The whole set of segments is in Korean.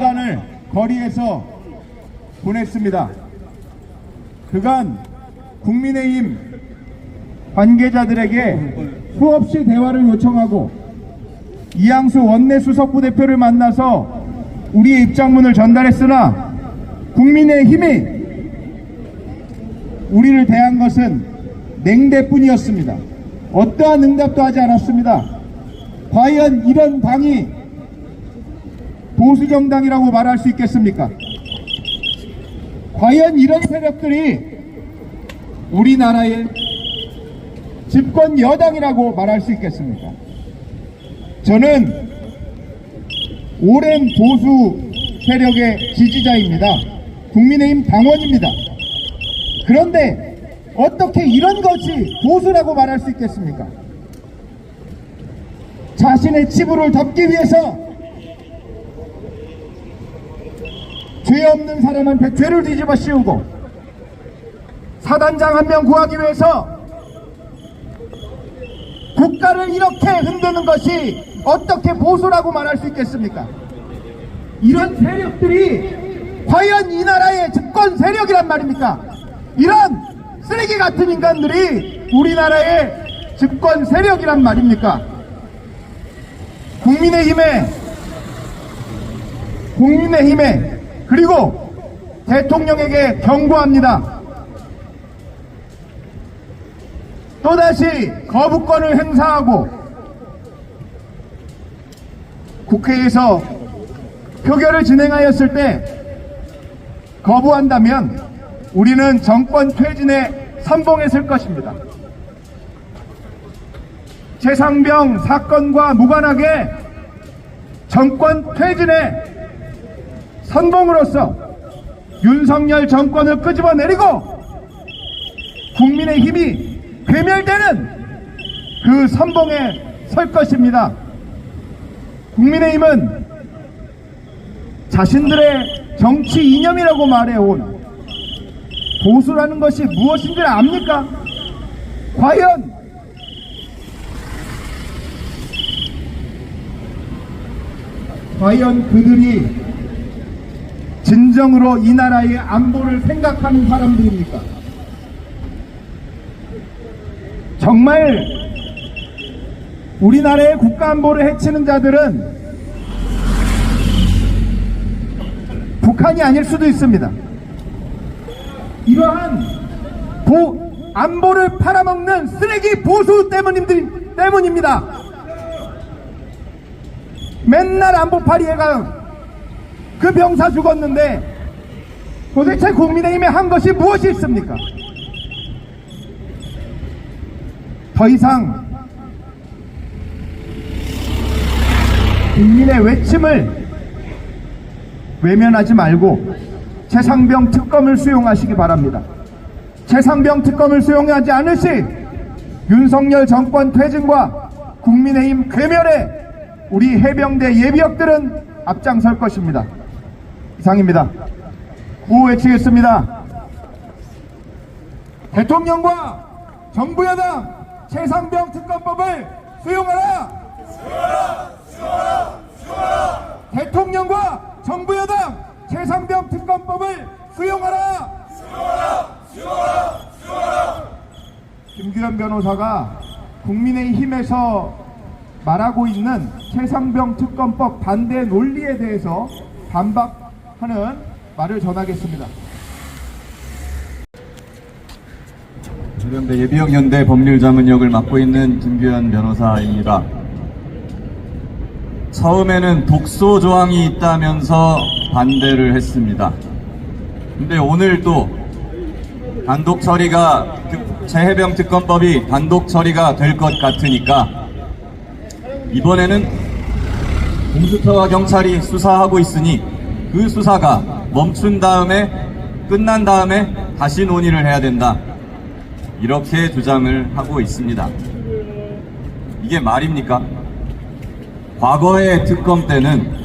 시간을 거리에서 보냈습니다. 그간 국민의힘 관계자들에게 수없이 대화를 요청하고 이양수 원내수석부 대표를 만나서 우리의 입장문을 전달했으나 국민의힘이 우리를 대한 것은 냉대뿐이었습니다. 어떠한 응답도 하지 않았습니다. 과연 이런 당이 보수정당이라고 말할 수 있겠습니까? 과연 이런 세력들이 우리나라의 집권 여당이라고 말할 수 있겠습니까? 저는 오랜 보수 세력의 지지자입니다. 국민의힘 당원입니다. 그런데 어떻게 이런 것이 보수라고 말할 수 있겠습니까? 자신의 치부를 덮기 위해서 죄 없는 사람한테 죄를 뒤집어 씌우고 사단장 한 명 구하기 위해서 국가를 이렇게 흔드는 것이 어떻게 보수라고 말할 수 있겠습니까? 이런 세력들이 과연 이 나라의 집권 세력이란 말입니까? 이런 쓰레기 같은 인간들이 우리나라의 집권 세력이란 말입니까? 국민의힘에 그리고 대통령에게 경고합니다. 또다시 거부권을 행사하고 국회에서 표결을 진행하였을 때 거부한다면 우리는 정권 퇴진에 선봉했을 것입니다. 최상병 사건과 무관하게 정권 퇴진에 선봉으로서 윤석열 정권을 끄집어내리고 국민의힘이 괴멸되는 그 선봉에 설 것입니다. 국민의힘은 자신들의 정치 이념이라고 말해온 보수라는 것이 무엇인지를 압니까? 과연 그들이 진정으로 이 나라의 안보를 생각하는 사람들입니까? 정말 우리나라의 국가안보를 해치는 자들은 북한이 아닐 수도 있습니다. 이러한 안보를 팔아먹는 쓰레기 보수 때문입니다. 맨날 안보파리해가 그 병사 죽었는데 도대체 국민의힘이 한 것이 무엇이 있습니까? 더 이상 국민의 외침을 외면하지 말고 최상병 특검을 수용하시기 바랍니다. 최상병 특검을 수용하지 않을 시 윤석열 정권 퇴진과 국민의힘 괴멸에 우리 해병대 예비역들은 앞장설 것입니다. 이상입니다. 구호 외치겠습니다. 대통령과 정부 여당 최상병 특검법을 수용하라! 수용하라! 대통령과 정부 여당 최상병 특검법을 수용하라! 수용하라! 김규현 변호사가 국민의힘에서 말하고 있는 최상병 특검법 반대 논리에 대해서 반박하는 말을 전하겠습니다. 해병대 예비역연대 법률자문역을 맡고 있는 김규현 변호사입니다. 처음에는 독소 조항이 있다면서 반대를 했습니다. 근데 오늘 또 단독 처리가 최해병 특검법이 단독 처리가 될 것 같으니까 이번에는 공수처와 경찰이 수사하고 있으니 그 수사가 멈춘 다음에 끝난 다음에 다시 논의를 해야 된다. 이렇게 주장을 하고 있습니다. 이게 말입니까? 과거의 특검 때는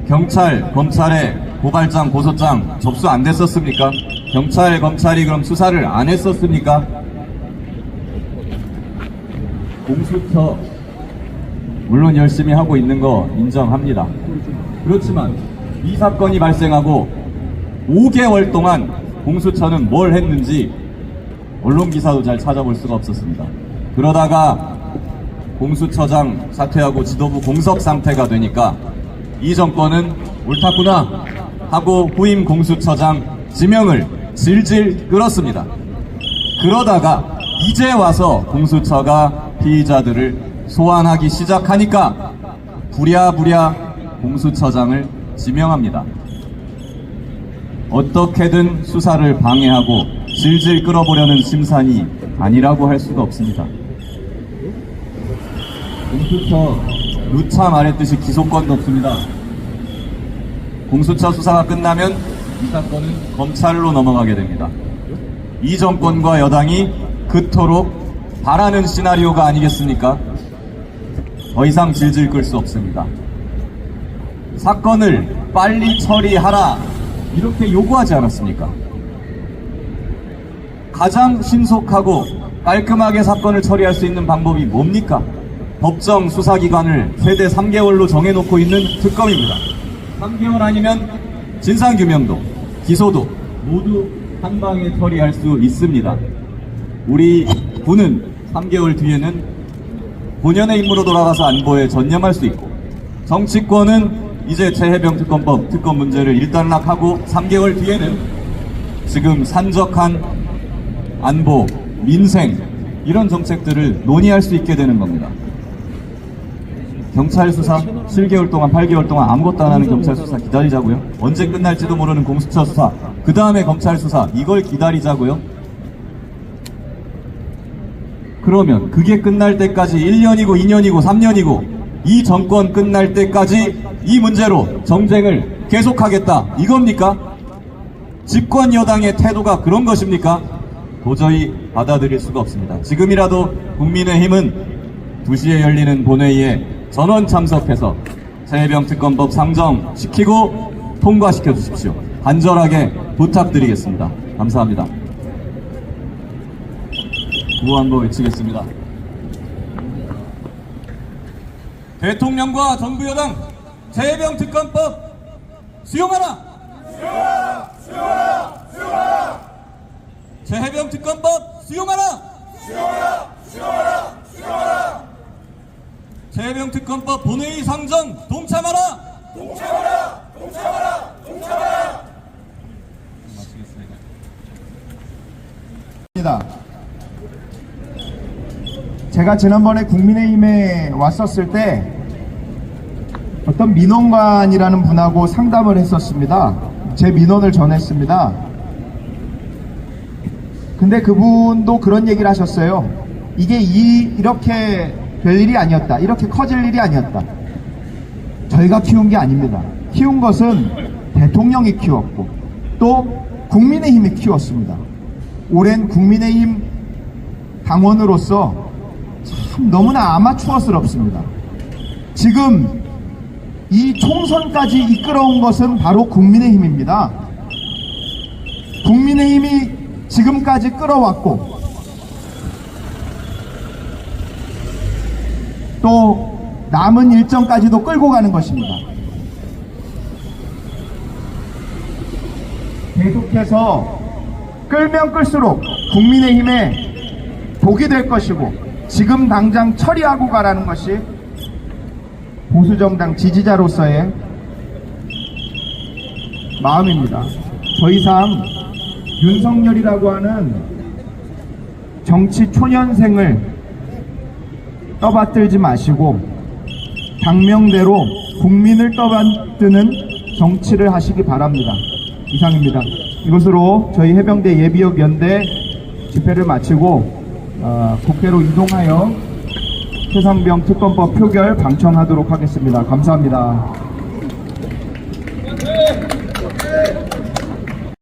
경찰, 검찰의 고발장, 고소장 접수 안 됐었습니까? 경찰, 검찰이 그럼 수사를 안 했었습니까? 공수처 물론 열심히 하고 있는 거 인정합니다. 그렇지만 이 사건이 발생하고 5개월 동안 공수처는 뭘 했는지 언론 기사도 잘 찾아볼 수가 없었습니다. 그러다가 공수처장 사퇴하고 지도부 공석 상태가 되니까 이 정권은 옳았구나 하고 후임 공수처장 지명을 질질 끌었습니다. 그러다가 이제 와서 공수처가 피의자들을 소환하기 시작하니까 부랴부랴 공수처장을 지명합니다. 어떻게든 수사를 방해하고 질질 끌어보려는 심산이 아니라고 할 수가 없습니다. 공수처 누차 말했듯이 기소권도 없습니다. 공수처 수사가 끝나면 이 사건은 검찰로 넘어가게 됩니다. 이 정권과 여당이 그토록 바라는 시나리오가 아니겠습니까? 더 이상 질질 끌 수 없습니다. 사건을 빨리 처리하라 이렇게 요구하지 않았습니까? 가장 신속하고 깔끔하게 사건을 처리할 수 있는 방법이 뭡니까? 법정 수사기간을 최대 3개월로 정해놓고 있는 특검입니다. 3개월 아니면 진상규명도 기소도 모두 한 방에 처리할 수 있습니다. 우리 군은 3개월 뒤에는 본연의 임무로 돌아가서 안보에 전념할 수 있고, 정치권은 이제 최해병 특검법 특검 문제를 일단락하고 3개월 뒤에는 지금 산적한 안보, 민생 이런 정책들을 논의할 수 있게 되는 겁니다. 경찰 수사 7개월 동안 8개월 동안 아무것도 안 하는 경찰 수사 기다리자고요? 언제 끝날지도 모르는 공수처 수사, 그 다음에 검찰 수사, 이걸 기다리자고요? 그러면 그게 끝날 때까지 1년이고 2년이고 3년이고 이 정권 끝날 때까지 이 문제로 정쟁을 계속하겠다 이겁니까? 집권 여당의 태도가 그런 것입니까? 도저히 받아들일 수가 없습니다. 지금이라도 국민의힘은 2시에 열리는 본회의에 전원 참석해서 최해병 특검법 상정시키고 통과시켜 주십시오. 간절하게 부탁드리겠습니다. 감사합니다. 구호 한번 외치겠습니다. 대통령과 정부 여당 최해병 특검법 수용하라! 수용하라! 수용하라! 수용하라! 최해병 특검법 수용하라! 수용하라! 수용하라! 수용하라! 최해병 특검법 본회의 상정 동참하라! 동참하라! 동참하라! 동참하라! 마치겠습니다. 제가 지난번에 국민의힘에 왔었을 때 어떤 민원관이라는 분하고 상담을 했었습니다. 제 민원을 전했습니다. 근데 그분도 그런 얘기를 하셨어요. 이게 이렇게 될 일이 아니었다. 이렇게 커질 일이 아니었다. 저희가 키운 게 아닙니다. 키운 것은 대통령이 키웠고 또 국민의힘이 키웠습니다. 오랜 국민의힘 당원으로서 참 너무나 아마추어스럽습니다. 지금 이 총선까지 이끌어온 것은 바로 국민의힘입니다. 국민의힘이 지금까지 끌어왔고 또 남은 일정까지도 끌고 가는 것입니다. 계속해서 끌면 끌수록 국민의힘에 독이 될 것이고 지금 당장 처리하고 가라는 것이 보수정당 지지자로서의 마음입니다. 더 이상 윤석열이라고 하는 정치 초년생을 떠받들지 마시고 당명대로 국민을 떠받드는 정치를 하시기 바랍니다. 이상입니다. 이것으로 저희 해병대 예비역 연대 집회를 마치고 국회로 이동하여 최상병 특검법 표결 방청하도록 하겠습니다. 감사합니다.